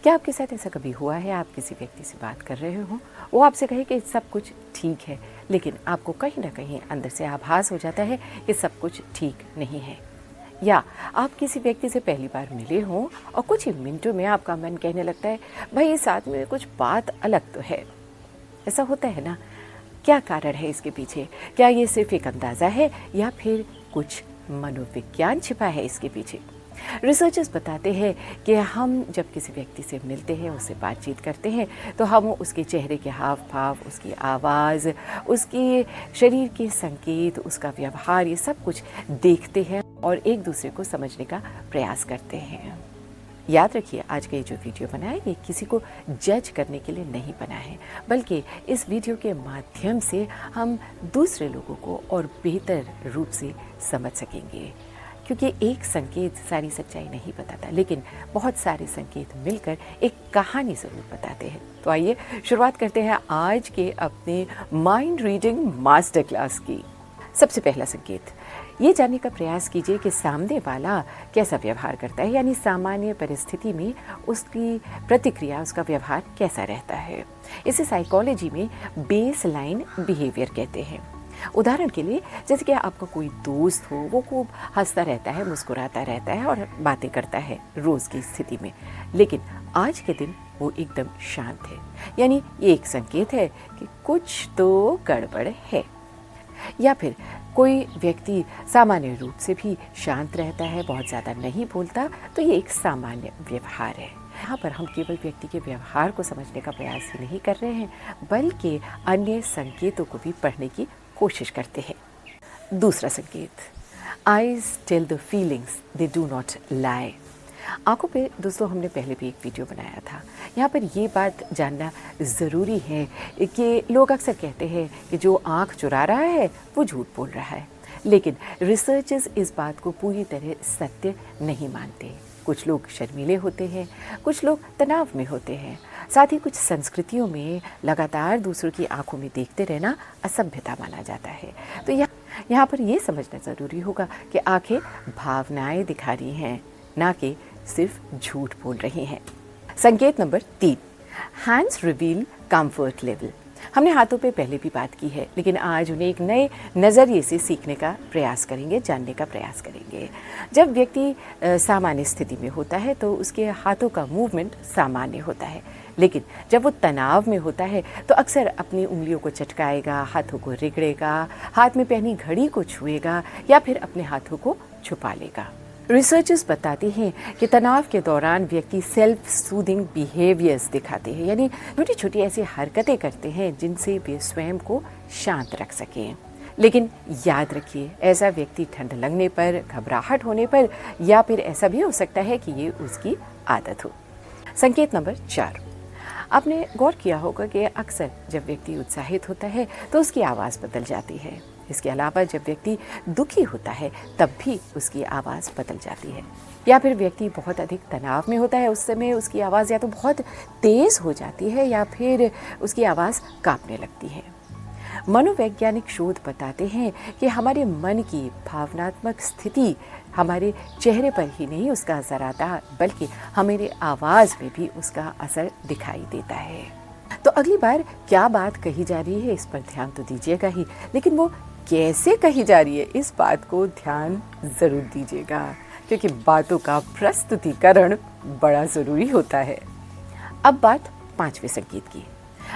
क्या आपके साथ ऐसा कभी हुआ है, आप किसी व्यक्ति से बात कर रहे हो, वो आपसे कहे कि सब कुछ ठीक है, लेकिन आपको कहीं ना कहीं अंदर से आभास हो जाता है कि सब कुछ ठीक नहीं है। या आप किसी व्यक्ति से पहली बार मिले हों और कुछ ही मिनटों में आपका मन कहने लगता है भाई इस आदमी में कुछ बात अलग तो है। ऐसा होता है ना? क्या कारण है इसके पीछे? क्या ये सिर्फ एक अंदाज़ा है या फिर कुछ मनोविज्ञान छिपा है इसके पीछे? रिसर्चर्स बताते हैं कि हम जब किसी व्यक्ति से मिलते हैं, उससे बातचीत करते हैं, तो हम उसके चेहरे के हाव भाव, उसकी आवाज़, उसके शरीर के संकेत, उसका व्यवहार, ये सब कुछ देखते हैं और एक दूसरे को समझने का प्रयास करते हैं। याद रखिए, आज का ये जो वीडियो बना है ये किसी को जज करने के लिए नहीं बना है, बल्कि इस वीडियो के माध्यम से हम दूसरे लोगों को और बेहतर रूप से समझ सकेंगे। क्योंकि एक संकेत सारी सच्चाई नहीं बताता, लेकिन बहुत सारे संकेत मिलकर एक कहानी ज़रूर बताते हैं। तो आइए शुरुआत करते हैं आज के अपने माइंड रीडिंग मास्टर क्लास की। सबसे पहला संकेत, ये जानने का प्रयास कीजिए कि सामने वाला कैसा व्यवहार करता है, यानी सामान्य परिस्थिति में उसकी प्रतिक्रिया, उसका व्यवहार कैसा रहता है। इसे साइकोलॉजी में बेस लाइन बिहेवियर कहते हैं। उदाहरण के लिए, जैसे कि आपका कोई दोस्त हो, वो खूब हंसता रहता है, मुस्कुराता रहता है और बातें करता है रोज़ की स्थिति में, लेकिन आज के दिन वो एकदम शांत है, यानी ये एक संकेत है कि कुछ तो गड़बड़ है। या फिर कोई व्यक्ति सामान्य रूप से भी शांत रहता है, बहुत ज़्यादा नहीं बोलता, तो ये एक सामान्य व्यवहार है। यहाँ पर हम केवल व्यक्ति के व्यवहार को समझने का प्रयास ही नहीं कर रहे हैं, बल्कि अन्य संकेतों को भी पढ़ने की कोशिश करते हैं। दूसरा संकेत, eyes tell the feelings, they do not lie. आंखों पे दोस्तों हमने पहले भी एक वीडियो बनाया था। यहाँ पर ये बात जानना ज़रूरी है कि लोग अक्सर कहते हैं कि जो आंख चुरा रहा है वो झूठ बोल रहा है, लेकिन रिसर्चर्स इस बात को पूरी तरह सत्य नहीं मानते। कुछ लोग शर्मीले होते हैं, कुछ लोग तनाव में होते हैं। साथ ही कुछ संस्कृतियों में लगातार दूसरों की आंखों में देखते रहना असभ्यता माना जाता है। तो यहाँ पर ये समझना ज़रूरी होगा कि आंखें भावनाएं दिखा रही हैं, ना कि सिर्फ झूठ बोल रही हैं। संकेत number 3, hands reveal comfort level. हमने हाथों पे पहले भी बात की है, लेकिन आज उन्हें एक नए नज़रिए से सीखने का प्रयास करेंगे, जानने का प्रयास करेंगे। जब व्यक्ति सामान्य स्थिति में होता है तो उसके हाथों का मूवमेंट सामान्य होता है, लेकिन जब वो तनाव में होता है तो अक्सर अपनी उंगलियों को चटकाएगा, हाथों को रगड़ेगा, हाथ में पहनी घड़ी को छुएगा या फिर अपने हाथों को छुपा लेगा। रिसर्चर्स बताते हैं कि तनाव के दौरान व्यक्ति सेल्फ सूदिंग बिहेवियर्स दिखाते हैं, यानी छोटी छोटी ऐसी हरकतें करते हैं जिनसे वे स्वयं को शांत रख सकें। लेकिन याद रखिए, ऐसा व्यक्ति ठंड लगने पर, घबराहट होने पर या फिर ऐसा भी हो सकता है कि ये उसकी आदत हो। संकेत नंबर 4, आपने गौर किया होगा कि अक्सर जब व्यक्ति उत्साहित होता है तो उसकी आवाज़ बदल जाती है। इसके अलावा जब व्यक्ति दुखी होता है तब भी उसकी आवाज़ बदल जाती है। या फिर व्यक्ति बहुत अधिक तनाव में होता है, उस समय उसकी आवाज़ या तो बहुत तेज़ हो जाती है या फिर उसकी आवाज़ कांपने लगती है। मनोवैज्ञानिक शोध बताते हैं कि हमारे मन की भावनात्मक स्थिति हमारे चेहरे पर ही नहीं उसका असर आता, बल्कि हमारी आवाज़ में भी उसका असर दिखाई देता है। तो अगली बार क्या बात कही जा रही है इस पर ध्यान तो दीजिएगा ही, लेकिन वो कैसे कही जा रही है इस बात को ध्यान ज़रूर दीजिएगा, क्योंकि बातों का प्रस्तुतिकरण बड़ा ज़रूरी होता है। अब बात 5वें संकेत की।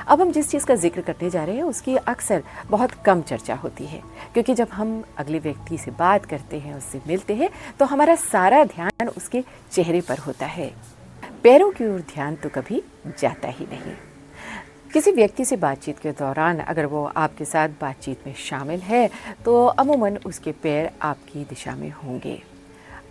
अब हम जिस चीज़ का जिक्र करने जा रहे हैं उसकी अक्सर बहुत कम चर्चा होती है, क्योंकि जब हम अगले व्यक्ति से बात करते हैं, उससे मिलते हैं, तो हमारा सारा ध्यान उसके चेहरे पर होता है। पैरों की ओर ध्यान तो कभी जाता ही नहीं। किसी व्यक्ति से बातचीत के दौरान अगर वो आपके साथ बातचीत में शामिल है तो अमूमन उसके पैर आपकी दिशा में होंगे,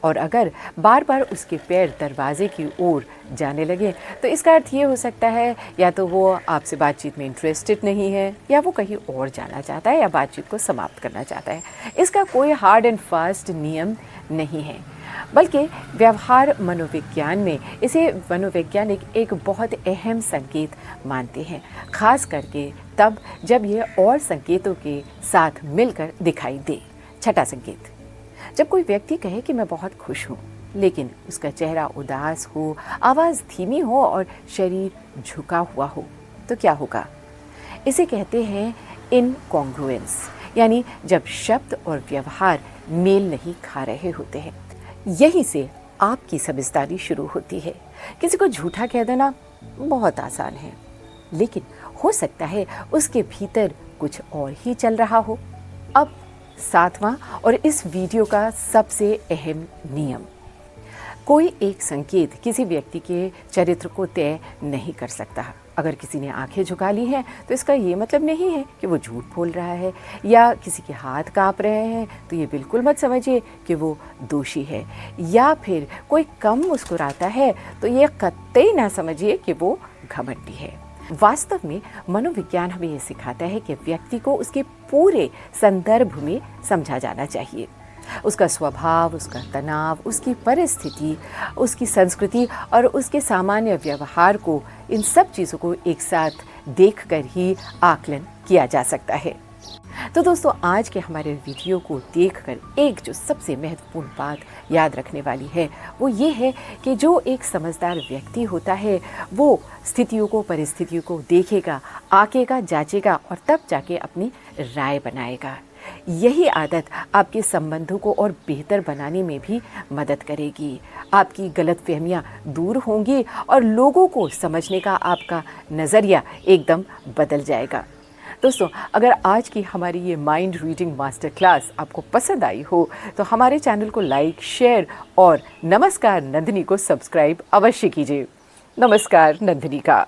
और अगर बार बार उसके पैर दरवाजे की ओर जाने लगे तो इसका अर्थ ये हो सकता है या तो वो आपसे बातचीत में इंटरेस्टेड नहीं है या वो कहीं और जाना चाहता है या बातचीत को समाप्त करना चाहता है। इसका कोई हार्ड एंड फास्ट नियम नहीं है, बल्कि व्यवहार मनोविज्ञान में इसे मनोवैज्ञानिक एक बहुत अहम संकेत मानते हैं, खास करके तब जब ये और संकेतों के साथ मिलकर दिखाई दे। छठा संकेत, जब कोई व्यक्ति कहे कि मैं बहुत खुश हूँ लेकिन उसका चेहरा उदास हो, आवाज़ धीमी हो और शरीर झुका हुआ हो, तो क्या होगा? इसे कहते हैं इनकॉन्ग्रुएंस, यानी जब शब्द और व्यवहार मेल नहीं खा रहे होते हैं। यहीं से आपकी समझदारी शुरू होती है। किसी को झूठा कह देना बहुत आसान है, लेकिन हो सकता है उसके भीतर कुछ और ही चल रहा हो। अब 7वां और इस वीडियो का सबसे अहम नियम। कोई एक संकेत किसी व्यक्ति के चरित्र को तय नहीं कर सकता। अगर किसी ने आंखें झुका ली हैं तो इसका ये मतलब नहीं है कि वो झूठ बोल रहा है, या किसी के हाथ कांप रहे हैं तो ये बिल्कुल मत समझिए कि वो दोषी है, या फिर कोई कम मुस्कुराता है तो ये कतई ना समझिए कि वो घमंडी है। वास्तव में मनोविज्ञान हमें ये सिखाता है कि व्यक्ति को उसके पूरे संदर्भ में समझा जाना चाहिए। उसका स्वभाव, उसका तनाव, उसकी परिस्थिति, उसकी संस्कृति और उसके सामान्य व्यवहार को, इन सब चीज़ों को एक साथ देखकर ही आकलन किया जा सकता है। तो दोस्तों, आज के हमारे वीडियो को देखकर एक जो सबसे महत्वपूर्ण बात याद रखने वाली है वो ये है कि जो एक समझदार व्यक्ति होता है वो स्थितियों को, परिस्थितियों को देखेगा, आंकेगा, जांचेगा और तब जाके अपनी राय बनाएगा। यही आदत आपके संबंधों को और बेहतर बनाने में भी मदद करेगी। आपकी गलतफहमियां दूर होंगी और लोगों को समझने का आपका नज़रिया एकदम बदल जाएगा। दोस्तों, अगर आज की हमारी ये माइंड रीडिंग मास्टर क्लास आपको पसंद आई हो तो हमारे चैनल को लाइक, शेयर और नमस्कार नंदिनी को सब्सक्राइब अवश्य कीजिए। नमस्कार नंदिनी का।